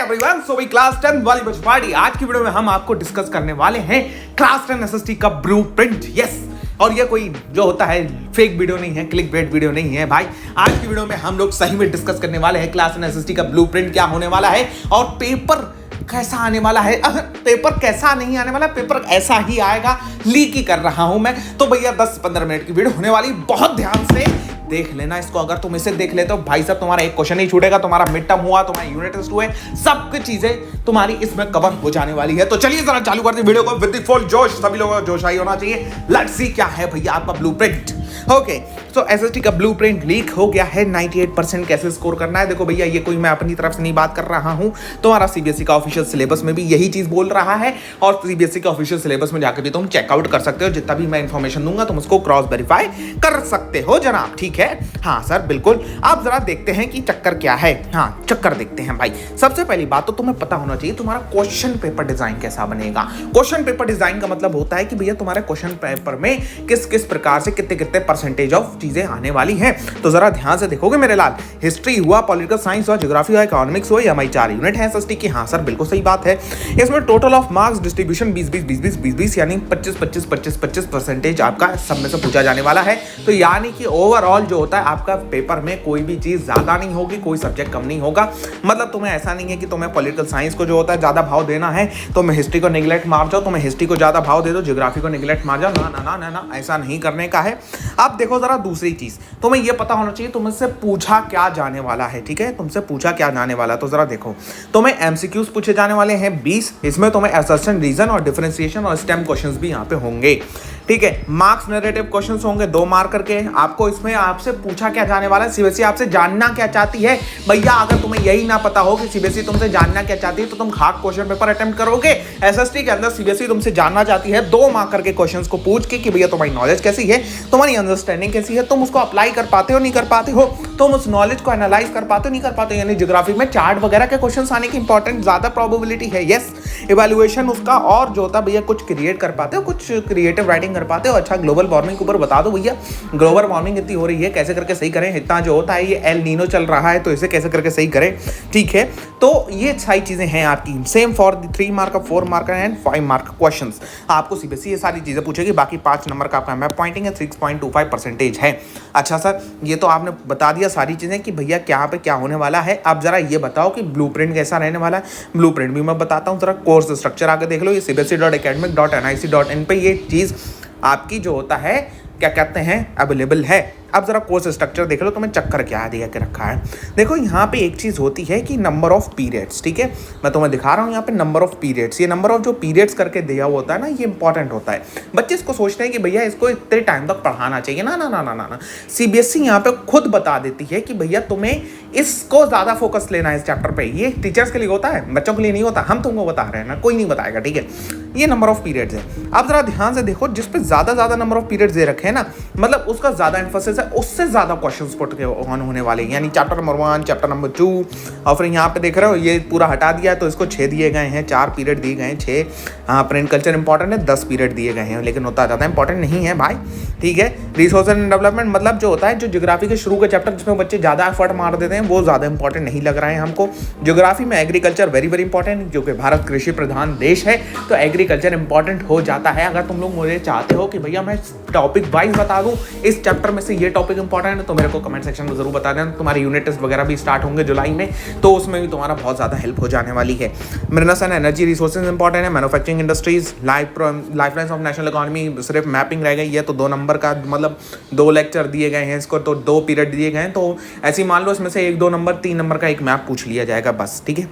Everyone, सो भाई class 10 वाली बच पार्टी। आज की वीडियो में हम आपको डिस्कस करने वाले हैं क्लास 10 एसएसटी का ब्लूप्रिंट। यस, और ये कोई जो होता है फेक वीडियो नहीं है, क्लिक बेट वीडियो नहीं है भाई। आज की वीडियो में हम लोग सही में डिस्कस करने वाले हैं क्लास 10 एसएसटी का ब्लूप्रिंट क्या होने वाला है और पेपर कैसा आने वाला है। पेपर कैसा नहीं आने वाला, पेपर ऐसा ही आएगा, लीक ही कर रहा हूं मैं। तो भैया 10-15 मिनट की वीडियो होने वाली, बहुत ध्यान से देख लेना इसको। अगर तुम इसे देख लेते हो भाई साहब, तुम्हारा एक क्वेश्चन नहीं छूटेगा। तुम्हारा मिड टर्म हुआ, तुम्हारा यूनिट टेस्ट हुए, सब कुछ चीजें तुम्हारी इसमें कवर हो जाने वाली है। तो चलिए जरा चालू करते हैं वीडियो को विद फुल जोश। सभी लोगों को जोश आई होना चाहिए। लेट्स सी क्या है भैया आपका ब्लूप्रिंट। ओके, सो एसएसटी का ब्लूप्रिंट लीक हो गया है। 98% कैसे स्कोर करना है। देखो भैया, ये कोई मैं अपनी तरफ से नहीं बात कर रहा हूं, तुम्हारा सीबीएसई का ऑफिशियल सिलेबस में भी यही चीज बोल रहा है और सीबीएसई का ऑफिशियल सिलेबस में जाकर भी तुम चेकआउट कर सकते हो। जितना भी मैं इंफॉर्मेशन दूंगा तुम उसको क्रॉस वेरीफाई कर सकते हो जनाब, ठीक है। हाँ सर बिल्कुल। आप जरा देखते हैं कि चक्कर क्या है। हाँ चक्कर देखते हैं भाई। सबसे पहली बात तो तुम्हें पता होना चाहिए तुम्हारा क्वेश्चन पेपर डिजाइन कैसा बनेगा। क्वेश्चन पेपर डिजाइन का मतलब होता है कि भैया तुम्हारे क्वेश्चन पेपर में किस किस प्रकार से कितने कितने परसेंटेज ऑफ चीजें आने वाली हैं। तो जरा ध्यान से देखोगे मेरे लाल। हिस्ट्री हुआ, पॉलिटिकल साइंस हुआ, ज्योग्राफी हुआ, इकोनॉमिक्स हुआ, हमारी 4 यूनिट है एसएसटी की। हाँ सर बिल्कुल सही बात है। इसमें टोटल ऑफ मार्क्स डिस्ट्रीब्यूशन 20-20 यानी 25-25 आपका सब में से पूछा जाने वाला है। तो यानी कि ओवरऑल जो होता है आपका पेपर में कोई भी चीज ज्यादा नहीं होगी, कोई सब्जेक्ट कम नहीं होगा। मतलब तुम्हें ऐसा नहीं है कि तुम्हें पॉलिटिकल साइंस को जो होता है ज्यादा भाव देना है, तुम्हें हिस्ट्री को नेग्लेक्ट मार जाओ, तुम्हें हिस्ट्री को ज्यादा भाव दे दो, ज्योग्राफी को नेग्लेक्ट मार जाओ। ना ना ना ना, ऐसा नहीं करने का है। अब देखो जरा दूसरी चीज, तुम्हें यह पता होना चाहिए तुमसे पूछा क्या जाने वाला है, ठीक है। तुमसे पूछा क्या जाने वाला, तो जरा देखो तुम्हें एमसीक्यूज पूछे जाने वाले हैं 20। इसमें तुम्हें असर्शन, रीजन और डिफरेंशिएशन और स्टेम क्वेश्चंस भी यहाँ पे होंगे, ठीक है। मार्क्स नैरेटिव क्वेश्चंस होंगे 2 मार्क करके। आपको इसमें आपसे पूछा क्या जाने वाला है, सीबीएसई आपसे जानना क्या चाहती है। भैया अगर तुम्हें यही ना पता हो कि सीबीएसई तुमसे जानना क्या चाहती है तो तुम खाक क्वेश्चन पेपर अटेम्प्ट करोगे। एसएसटी के अंदर सीबीएसई तुमसे जानना चाहती है 2 मार्क करके क्वेश्चंस को पूछ के कि भैया तुम्हारी नॉलेज कैसी है, तुम्हारी अंडरस्टैंडिंग कैसी है, तुम उसको अप्लाई कर पाते हो नहीं कर पाते हो, तुम उस नॉलेज को एनालाइज कर पाते हो नहीं कर पाते हो। यानी ज्योग्राफी में चार्ट वगैरह के क्वेश्चंस आने की इंपॉर्टेंट ज्यादा प्रोबेबिलिटी है। यस, इवैल्यूएशन उसका और जो होता है भैया कुछ क्रिएट कर पाते हो, कुछ क्रिएटिव राइटिंग कर पाते हो। अच्छा ग्लोबल वार्मिंग के ऊपर बता दो भैया, ग्लोबल वार्मिंग इतनी हो रही है, कैसे करके सही करें। इतना जो होता है ये एल नीनो चल रहा है तो इसे कैसे करके सही करें, ठीक है। तो ये सारी चीजें हैं आपकी। Same for 3 mark, 4 mark and 5 mark questions आपको सीबीएसई ये सारी चीजें पूछेगी। बाकी 5 नंबर का आपका मैप पॉइंटिंग है, 6.25% है। अच्छा सर, ये तो आपने बता दिया सारी चीजें कि भैया क्या पे क्या होने वाला है। अब जरा ये बताओ कि ब्लूप्रिंट कैसा रहने वाला है। ब्लूप्रिंट भी मैं बताता हूँ, जरा कोर्स स्ट्रक्चर आगे देख लो। ये cbse.academic.nic.in पे ये चीज आपकी जो होता है क्या कहते हैं अवेलेबल है। अब जरा कोर्स स्ट्रक्चर देख लो, तुम्हें चक्कर क्या दिया के रखा है। देखो यहाँ पे एक चीज होती है कि नंबर ऑफ पीरियड्स, ठीक है। मैं तुम्हें दिखा रहा हूँ यहाँ पे नंबर ऑफ पीरियड्स। ये नंबर ऑफ जो पीरियड्स करके दिया हुआ होता है ना, ये इंपॉर्टेंट होता है। बच्चे इसको सोचते हैं कि भैया इसको इतने टाइम तक पढ़ाना चाहिए। ना ना ना ना ना, सीबीएसई यहाँ पे खुद बता देती है कि भैया तुम्हें इसको ज्यादा फोकस लेना है इस चैप्टर पे। ये टीचर्स के लिए होता है, बच्चों के लिए नहीं होता। हम तुमको बता रहे हैं ना, कोई नहीं बताएगा, ठीक है। ये नंबर ऑफ पीरियड्स है। अब जरा ध्यान से देखो, जिसपे ज्यादा नंबर ऑफ पीरियड्स दे रखे हैं ना, मतलब उसका ज्यादा एम्फोसिस है, उससे ज्यादा क्वेश्चंस पुट ऑन होने वाले हैं। यानी चैप्टर नंबर 1, चैप्टर नंबर 2, और फिर यहाँ पे देख रहे हो ये पूरा हटा दिया है तो इसको 6 दिए गए हैं, 4 पीरियड दिए गए हैं, 6। हाँ, प्रिंट कल्चर इंपॉर्टेंट है, 10 पीरियड दिए गए हैं, लेकिन उतना ज़्यादा इंपॉर्टेंट नहीं है भाई, ठीक है। रिसोर्स एंड डेवलपमेंट मतलब जो होता है, जो ज्योग्राफी के शुरू के चैप्टर जिसमें बच्चे ज़्यादा एफर्ट मार देते हैं, वो ज़्यादा इंपॉर्टेंट नहीं लग रहा है हमको। ज्योग्राफी में एग्रीकल्चर वेरी वेरी इंपॉर्टेंट, जो कि भारत कृषि प्रधान देश है तो एग्रीकल्चर इंपॉर्टेंट हो जाता है। अगर तुम लोग मुझे चाहते हो कि भैया मैं टॉपिक वाइज बता दूं इस चैप्टर में से ये टॉपिक इंपॉर्टेंट है, तो मेरे को कमेंट सेक्शन में जरूर बता देना। तुम्हारे यूनिट टेस्ट वगैरह भी स्टार्ट होंगे जुलाई में, तो उसमें भी तुम्हारा बहुत ज़्यादा हेल्प हो जाने वाली है। Minerals and energy resources important है, manufacturing industries, lifelines of national economy, सिर्फ मैपिंग रह गई है तो 2 नंबर का मतलब 2 लेक्चर दिए गए हैं इसको, तो 2 पीरियड दिए गए हैं। तो ऐसे मान लो इसमें से 1-2 नंबर, 3 नंबर का एक मैप पूछ लिया जाएगा बस, ठीक है।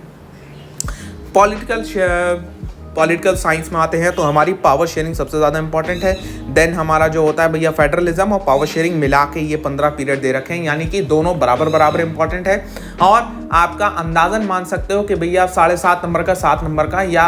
पॉलिटिकल साइंस में आते हैं तो हमारी पावर शेयरिंग सबसे ज़्यादा इंपॉर्टेंट है। देन हमारा जो होता है भैया फेडरलिज्म और पावर शेयरिंग मिला के ये 15 पीरियड दे रखे हैं, यानी कि दोनों बराबर इंपॉर्टेंट है। और आपका अंदाजन मान सकते हो कि भैया 7.5 नंबर का, 7 नंबर का या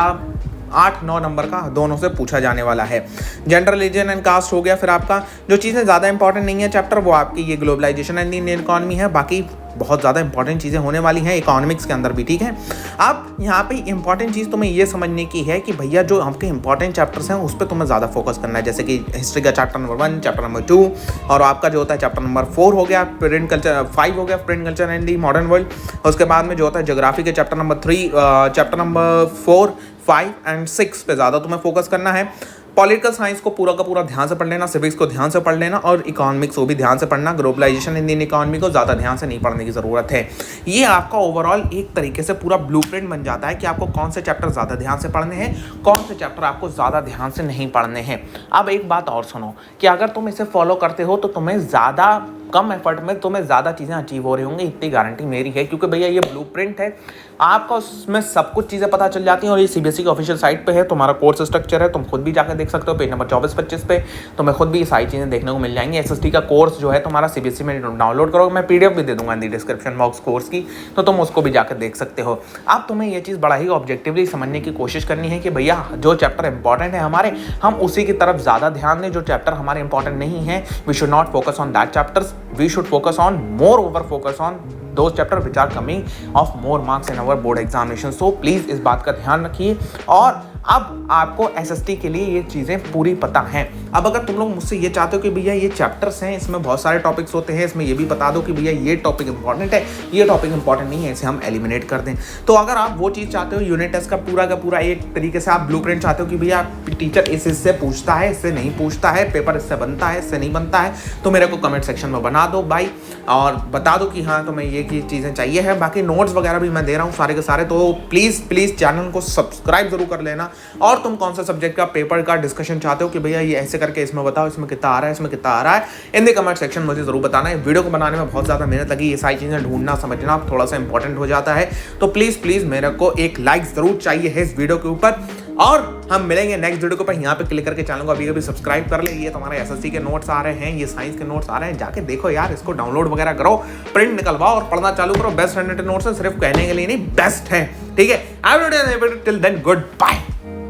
8-9 नंबर का दोनों से पूछा जाने वाला है। जेंडर, रिलीजन एंड कास्ट हो गया। फिर आपका जो चीज़ें ज़्यादा इंपॉर्टेंट नहीं है चैप्टर, वो आपकी ये ग्लोबलाइजेशन एंड इंडियन इकोनॉमी है। बाकी बहुत ज़्यादा इंपॉर्टेंट चीज़ें होने वाली हैं इकोनॉमिक्स के अंदर भी, ठीक है। अब यहाँ पे इंपॉर्टेंट चीज़ तुम्हें ये समझने की है कि भैया जो आपके इंपॉर्टेंट चैप्टर्स हैं उस पर तुम्हें ज़्यादा फोकस करना है, जैसे कि हिस्ट्री का चैप्टर नंबर 1, चैप्टर नंबर 2, और आपका जो होता है चैप्टर नंबर 4 हो गया, प्रिंट कल्चर 5 हो गया, print culture and the modern world. उसके बाद में जो होता है ज्योग्राफी के chapter number 3, chapter number 4, 5 and 6 पे ज़्यादा तुम्हें फोकस करना है। पॉलिटिकल साइंस को पूरा का पूरा ध्यान से पढ़ लेना, सिविक्स को ध्यान से पढ़ लेना, और इकोनॉमिक्स को भी ध्यान से पढ़ना। ग्लोबलाइजेशन इंडियन इकोनॉमी को ज़्यादा ध्यान से नहीं पढ़ने की ज़रूरत है। ये आपका ओवरऑल एक तरीके से पूरा ब्लूप्रिंट बन जाता है कि आपको कौन से चैप्टर ज़्यादा ध्यान से पढ़ने हैं, कौन से चैप्टर आपको ज़्यादा ध्यान से नहीं पढ़ने हैं। अब एक बात और सुनो कि अगर तुम इसे फॉलो करते हो तो तुम्हें ज़्यादा कम एफर्ट में तुम्हें ज़्यादा चीज़ें अचीव हो रही होंगी, इतनी गारंटी मेरी है, क्योंकि भैया ये ब्लूप्रिंट है, आपको उसमें सब कुछ चीज़ें पता चल जाती हैं। और ये सीबीएसई की ऑफिशियल साइट पे है, तुम्हारा कोर्स स्ट्रक्चर है, तुम खुद भी जाकर देख सकते हो, पेज नंबर 24-25 पे तुम्हें खुद भी ये सारी चीज़ें देखने को मिल जाएंगी। एसएसटी का कोर्स जो है तुम्हारा सीबीएसई में डाउनलोड करो, मैं पीडीएफ भी दे दूंगा इन दी डिस्क्रिप्शन बॉक्स कोर्स की, तो तुम उसको भी जाकर देख सकते हो। अब तुम्हें ये चीज़ बड़ा ही ऑब्जेक्टिवली समझने की कोशिश करनी है कि भैया जो चैप्टर इंपॉर्टेंट है हमारे, हम उसी की तरफ ज़्यादा ध्यान दें। जो चैप्टर हमारे इंपॉर्टेंट नहीं है, we should not focus on that chapters, we should focus on moreover focus on those chapters which are coming of more marks in our board examination. So please इस बात का ध्यान रखिए। और अब आपको एसएसटी के लिए ये चीज़ें पूरी पता हैं। अब अगर तुम लोग मुझसे ये चाहते हो कि भैया ये चैप्टर्स हैं, इसमें बहुत सारे टॉपिक्स होते हैं, इसमें ये भी बता दो कि भैया ये टॉपिक इंपॉर्टेंट है, ये टॉपिक इंपॉर्टेंट नहीं है, इसे हम एलिमिनेट कर दें, तो अगर आप वो चीज़ चाहते हो, यूनिट टेस्ट का पूरा एक तरीके से आप ब्लूप्रिंट चाहते हो कि भैया टीचर इससे पूछता है, इससे नहीं पूछता है, पेपर इससे बनता है, इससे नहीं बनता है, तो मेरे को कमेंट सेक्शन में बना दो भाई, और बता दो कि हाँ तुम्हें ये चीज़ें चाहिए है। बाकी नोट्स वगैरह भी मैं दे रहा हूँ सारे के सारे, तो प्लीज़ चैनल को सब्सक्राइब जरूर कर लेना। और तुम कौन सा सब्जेक्ट का पेपर का डिस्कशन चाहते हो कि भैया ये ऐसे करके इसमें बताओ, इसमें कितना आ रहा है, इसमें कितना आ रहा है, इन द कमेंट सेक्शन मुझे जरूर बताना है। वीडियो को बनाने में बहुत ज़्यादा मेहनत लगी, ये सारी चीज़ें ढूंढना समझना थोड़ा सा इंपॉर्टेंट हो जाता है, तो प्लीज़ मेरे को एक लाइक ज़रूर चाहिए है इस वीडियो के ऊपर। और हम मिलेंगे नेक्स्ट वीडियो के ऊपर, यहाँ पे क्लिक करके चैनल को अभी सब्सक्राइब कर ले। ये तुम्हारे एसएससी के नोट्स आ रहे हैं, ये साइंस के नोट्स आ रहे हैं, जाके देखो यार, इसको डाउनलोड वगैरह करो, प्रिंट निकलवाओ और पढ़ना चालू करो। बेस्ट 100 नोट्स है, सिर्फ कहने के लिए नहीं, बेस्ट है, ठीक है। Till then good bye.